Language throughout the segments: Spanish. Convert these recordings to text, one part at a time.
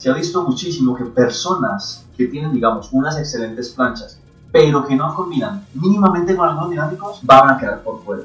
Se ha visto muchísimo que personas que tienen, digamos, unas excelentes planchas, pero que no combinan mínimamente con algunos dinámicos, van a quedar por fuera.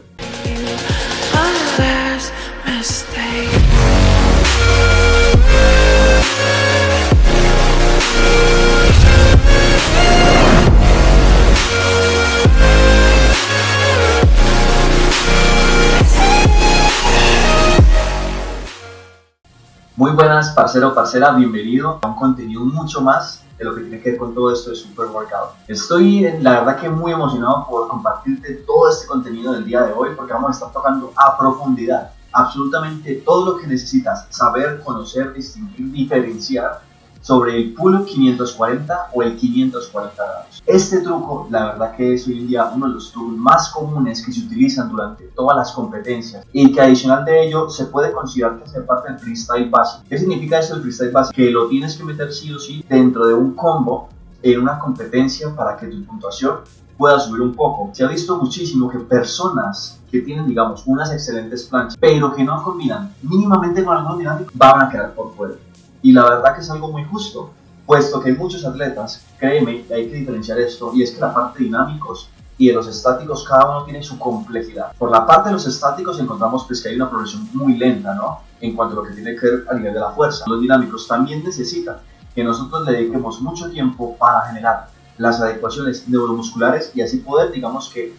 Muy buenas, parcero, parcera, bienvenido a un contenido mucho más de lo que tiene que ver con todo esto de Super Workout. Estoy, la verdad que muy emocionado por compartirte todo este contenido del día de hoy, porque vamos a estar tocando a profundidad absolutamente todo lo que necesitas saber, conocer, distinguir, diferenciar sobre el pull-up 540 o el 540 grados. Este truco, la verdad que es hoy en día uno de los trucos más comunes que se utilizan durante todas las competencias y que adicional de ello se puede considerar que hace parte del freestyle básico. ¿Qué significa esto del freestyle básico? Que lo tienes que meter sí o sí dentro de un combo en una competencia para que tu puntuación pueda subir un poco. Se ha visto muchísimo que personas que tienen, digamos, unas excelentes planchas, pero que no combinan mínimamente con algunos dinámicos, van a quedar por fuera. Y la verdad que es algo muy justo, puesto que muchos atletas, créeme, hay que diferenciar esto, y es que la parte de dinámicos y de los estáticos, cada uno tiene su complejidad. Por la parte de los estáticos encontramos pues que hay una progresión muy lenta, ¿no? En cuanto a lo que tiene que ver a nivel de la fuerza. Los dinámicos también necesitan que nosotros le dediquemos mucho tiempo para generar las adecuaciones neuromusculares y así poder, digamos que,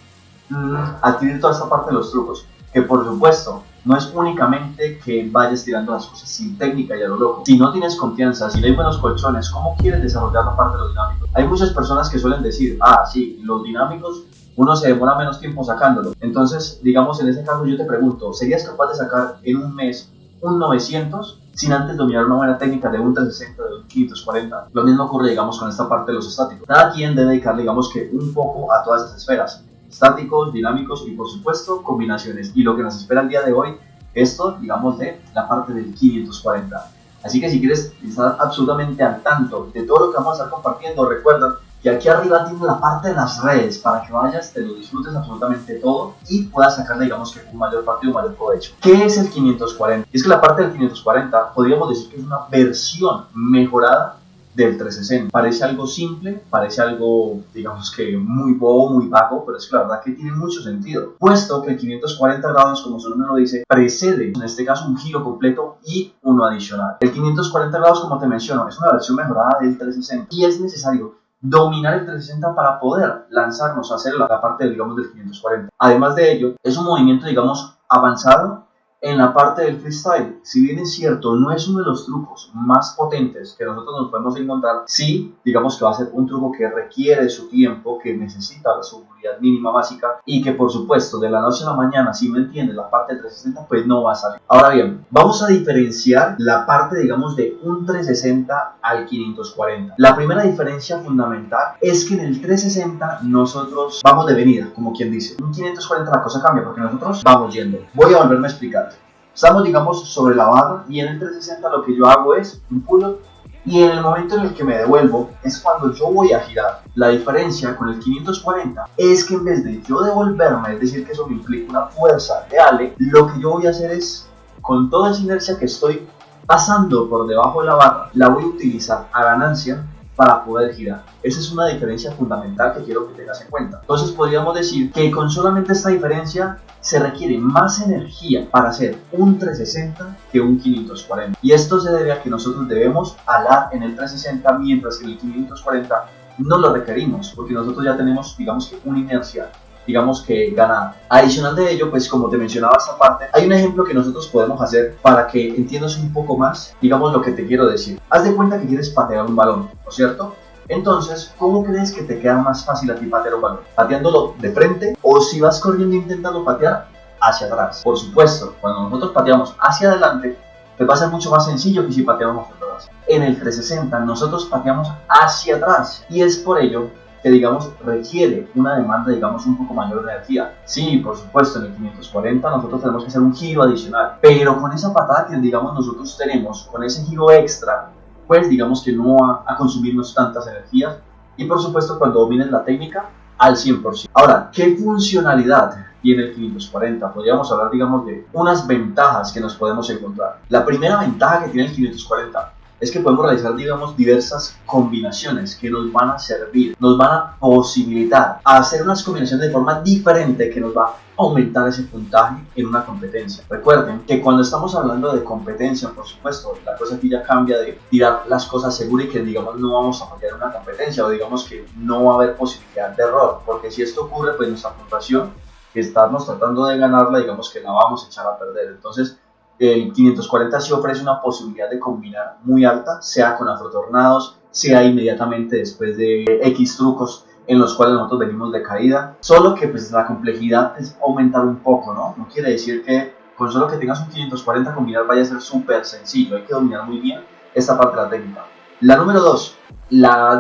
adquirir toda esta parte de los trucos. Que por supuesto, no es únicamente que vayas tirando las cosas sin técnica y a lo loco. Si no tienes confianza, si no hay buenos colchones, ¿cómo quieres desarrollar la parte de los dinámicos? Hay muchas personas que suelen decir, sí, los dinámicos uno se demora menos tiempo sacándolo. Entonces, digamos, en ese caso yo te pregunto, ¿serías capaz de sacar en un mes un 900 sin antes dominar una buena técnica de un 360, de un 540? Lo mismo ocurre, digamos, con esta parte de los estáticos. Cada quien debe dedicar, digamos, que un poco a todas esas esferas. Estáticos, dinámicos y por supuesto combinaciones. Y lo que nos espera el día de hoy, esto digamos de la parte del 540. Así que si quieres estar absolutamente al tanto de todo lo que vamos a estar compartiendo, recuerda que aquí arriba tienes la parte de las redes para que vayas, te lo disfrutes absolutamente todo y puedas sacar, digamos que un mayor partido, un mayor provecho. ¿Qué es el 540? Es que la parte del 540 podríamos decir que es una versión mejorada del 360. Parece algo simple, parece algo, digamos que muy bobo, muy vago, pero es que la verdad que tiene mucho sentido, puesto que el 540 grados, como su nombre lo dice, precede, en este caso, un giro completo y uno adicional. El 540 grados, como te menciono, es una versión mejorada del 360 y es necesario dominar el 360 para poder lanzarnos a hacer la parte, digamos, del 540. Además de ello, es un movimiento, digamos, avanzado en la parte del freestyle. Si bien es cierto, no es uno de los trucos más potentes que nosotros nos podemos encontrar, sí, digamos que va a ser un truco que requiere su tiempo, que necesita la seguridad mínima básica y que por supuesto de la noche a la mañana, si no entiendes la parte del 360, pues no va a salir. Ahora bien, vamos a diferenciar la parte, digamos, de un 360 al 540. La primera diferencia fundamental es que en el 360 nosotros vamos de venida, como quien dice. En un 540 la cosa cambia porque nosotros vamos yendo. Voy a volverme a explicar. Estamos, digamos, sobre la barra y en el 360 lo que yo hago es un pull-up y en el momento en el que me devuelvo es cuando yo voy a girar. La diferencia con el 540 es que en vez de yo devolverme, es decir, que eso me implica una fuerza real, lo que yo voy a hacer es, con toda esa inercia que estoy pasando por debajo de la barra, la voy a utilizar a ganancia para poder girar. Esa es una diferencia fundamental que quiero que tengas en cuenta. Entonces podríamos decir que con solamente esta diferencia se requiere más energía para hacer un 360 que un 540. Y esto se debe a que nosotros debemos alar en el 360 mientras que en el 540 no lo requerimos porque nosotros ya tenemos, digamos que una inercia, digamos que ganada. Adicional de ello, pues como te mencionaba esta parte, hay un ejemplo que nosotros podemos hacer para que entiendas un poco más, digamos, lo que te quiero decir. Haz de cuenta que quieres patear un balón, ¿no es cierto? Entonces, ¿cómo crees que te queda más fácil a ti patear un balón? ¿Pateándolo de frente o si vas corriendo intentando patear hacia atrás? Por supuesto, cuando nosotros pateamos hacia adelante, pues va a ser mucho más sencillo que si pateamos hacia atrás. En el 360 nosotros pateamos hacia atrás y es por ello que, digamos, requiere una demanda, digamos, un poco mayor de energía. Sí, por supuesto, en el 540 nosotros tenemos que hacer un giro adicional, pero con esa patada que, digamos, nosotros tenemos, con ese giro extra, pues, digamos que no va a consumirnos tantas energías y, por supuesto, cuando domines la técnica, al 100%. Ahora, ¿qué funcionalidad tiene el 540? Podríamos hablar, digamos, de unas ventajas que nos podemos encontrar. La primera ventaja que tiene el 540 es que podemos realizar, digamos, diversas combinaciones que nos van a servir, nos van a posibilitar a hacer unas combinaciones de forma diferente que nos va a aumentar ese puntaje en una competencia. Recuerden que cuando estamos hablando de competencia, por supuesto, la cosa aquí ya cambia de tirar las cosas seguras y que, digamos, no vamos a fallar en una competencia, o digamos que no va a haber posibilidad de error, porque si esto ocurre, pues nuestra puntuación, que estamos tratando de ganarla, digamos que la vamos a echar a perder. Entonces, el 540 sí ofrece una posibilidad de combinar muy alta, sea con afrotornados, sea inmediatamente después de X trucos en los cuales nosotros venimos de caída, solo que pues la complejidad es aumentar un poco, ¿no? No quiere decir que con solo que tengas un 540 combinar vaya a ser súper sencillo, hay que dominar muy bien esta parte de la técnica. La número 2,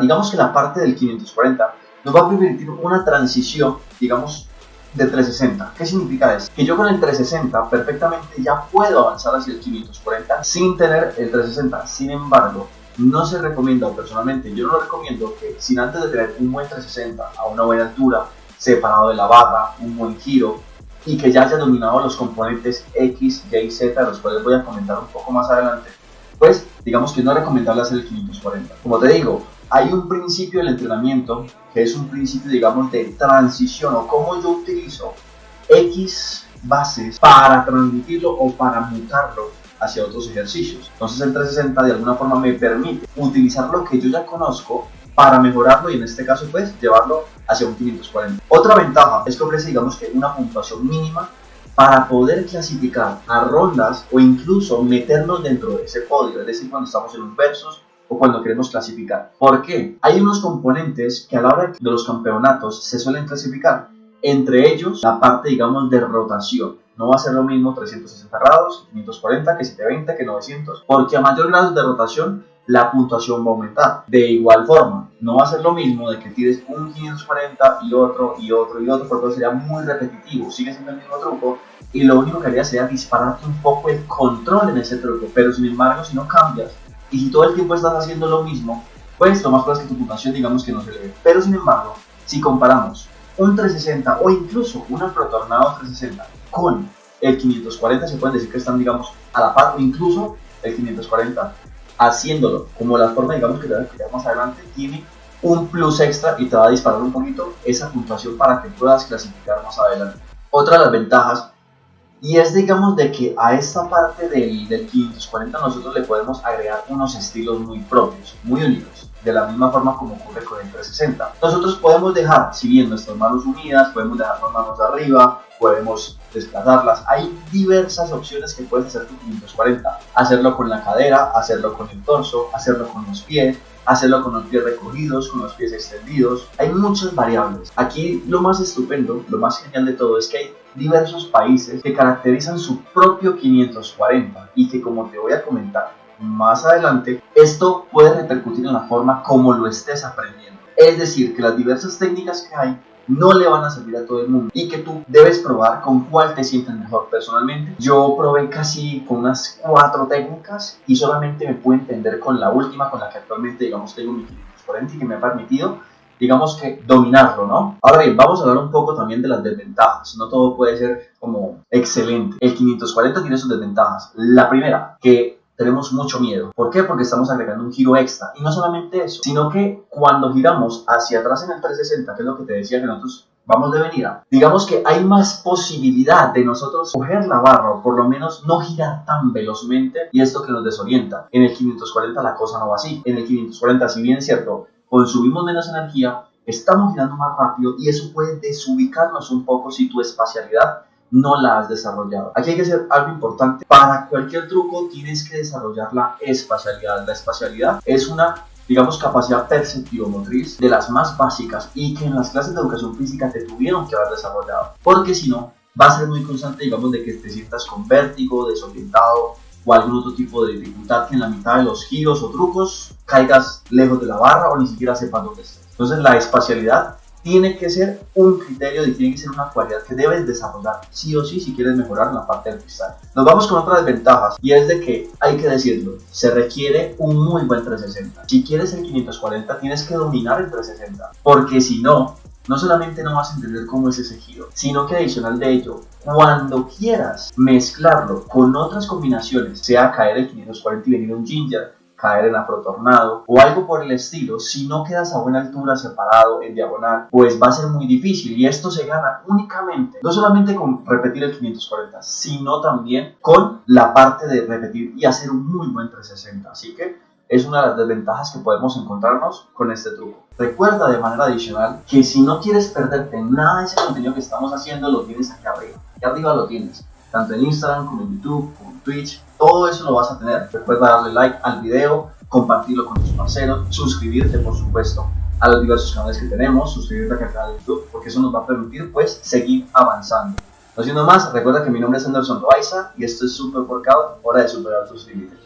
digamos que la parte del 540 nos va a permitir una transición, digamos, de 360. ¿Qué significa eso? Que yo con el 360 perfectamente ya puedo avanzar hacia el 540 sin tener el 360. Sin embargo, no se recomienda, o personalmente yo no lo recomiendo, que sin antes de tener un buen 360 a una buena altura, separado de la barra, un buen giro, y que ya haya dominado los componentes X, Y y Z, los cuales voy a comentar un poco más adelante, pues digamos que no es recomendable hacer el 540. Como te digo, hay un principio del entrenamiento que es un principio, digamos, de transición, o cómo yo utilizo X bases para transmitirlo o para mutarlo hacia otros ejercicios. Entonces el 360 de alguna forma me permite utilizar lo que yo ya conozco para mejorarlo y en este caso pues llevarlo hacia un 540. Otra ventaja es que ofrece, digamos, que una puntuación mínima para poder clasificar a rondas o incluso meternos dentro de ese podio, es decir, cuando estamos en un versus o cuando queremos clasificar. ¿Por qué? Hay unos componentes que a la hora de los campeonatos se suelen clasificar, entre ellos la parte, digamos, de rotación. No va a ser lo mismo 360 grados, 540 que 720 que 900, porque a mayor grado de rotación la puntuación va a aumentar. De igual forma, no va a ser lo mismo de que tires un 540 y otro y otro y otro, porque sería muy repetitivo, sigue siendo el mismo truco y lo único que haría sería dispararte un poco el control en ese truco, pero sin embargo si no cambias y si todo el tiempo estás haciendo lo mismo, pues lo más probable es que tu puntuación, digamos, que no se eleve. Pero sin embargo, si comparamos un 360 o incluso un afrotornado 360 con el 540, se pueden decir que están, digamos, a la par, o incluso el 540 haciéndolo como la forma, digamos, que te voy a explicar más adelante, tiene un plus extra y te va a disparar un poquito esa puntuación para que puedas clasificar más adelante. Otra de las ventajas, y es, digamos, de que a esta parte del 540 nosotros le podemos agregar unos estilos muy propios, muy únicos, de la misma forma como ocurre con el 360. Nosotros podemos dejar, si bien nuestras manos unidas, podemos dejar las manos arriba, podemos desplazarlas. Hay diversas opciones que puedes hacer con 540. Hacerlo con la cadera, hacerlo con el torso, hacerlo con los pies, hacerlo con los pies recogidos, con los pies extendidos. Hay muchas variables. Aquí lo más estupendo, lo más genial de todo es que hay diversos países que caracterizan su propio 540 y que, como te voy a comentar más adelante, esto puede repercutir en la forma como lo estés aprendiendo. Es decir, que las diversas técnicas que hay no le van a servir a todo el mundo y que tú debes probar con cuál te sientes mejor. Personalmente, yo probé casi con unas 4 técnicas y solamente me pude entender con la última, con la que actualmente, digamos, tengo mi 540 y que me ha permitido, digamos, que dominarlo, ¿no? Ahora bien, vamos a hablar un poco también de las desventajas. No todo puede ser como excelente. El 540 tiene sus desventajas. La primera, que tenemos mucho miedo. ¿Por qué? Porque estamos agregando un giro extra. Y no solamente eso, sino que cuando giramos hacia atrás en el 360, que es lo que te decía que nosotros vamos de venida, digamos que hay más posibilidad de nosotros coger la barra o por lo menos no girar tan velozmente y esto que nos desorienta. En el 540 la cosa no va así. En el 540, si bien es cierto, consumimos menos energía, estamos girando más rápido y eso puede desubicarnos un poco si tu espacialidad no la has desarrollado. Aquí hay que hacer algo importante. Para cualquier truco tienes que desarrollar la espacialidad. La espacialidad es una, digamos, capacidad perceptivo motriz de las más básicas y que en las clases de educación física te tuvieron que haber desarrollado, porque si no va a ser muy constante, digamos, de que te sientas con vértigo, desorientado o algún otro tipo de dificultad, que en la mitad de los giros o trucos caigas lejos de la barra o ni siquiera sepas dónde estás. Entonces la espacialidad tiene que ser un criterio y tiene que ser una cualidad que debes desarrollar sí o sí si quieres mejorar en la parte del freestyle. Nos vamos con otras desventajas y es de que, hay que decirlo, se requiere un muy buen 360. Si quieres el 540 tienes que dominar el 360, porque si no, no solamente no vas a entender cómo es ese giro, sino que adicional de ello, cuando quieras mezclarlo con otras combinaciones, sea caer el 540 y venir un ginger, caer en afrotornado o algo por el estilo, si no quedas a buena altura separado en diagonal, pues va a ser muy difícil, y esto se gana únicamente, no solamente con repetir el 540, sino también con la parte de repetir y hacer un muy buen 360. Así que es una de las desventajas que podemos encontrarnos con este truco. Recuerda de manera adicional que si no quieres perderte nada de ese contenido que estamos haciendo, lo tienes aquí arriba. Aquí arriba lo tienes, tanto en Instagram como en YouTube, como en Twitch, todo eso lo vas a tener. Recuerda darle like al video, compartirlo con tus parceros, suscribirte por supuesto a los diversos canales que tenemos, suscribirte al canal de YouTube, porque eso nos va a permitir pues seguir avanzando. No siendo más, recuerda que mi nombre es Anderson Loaiza y esto es Super Workout, hora de superar tus límites.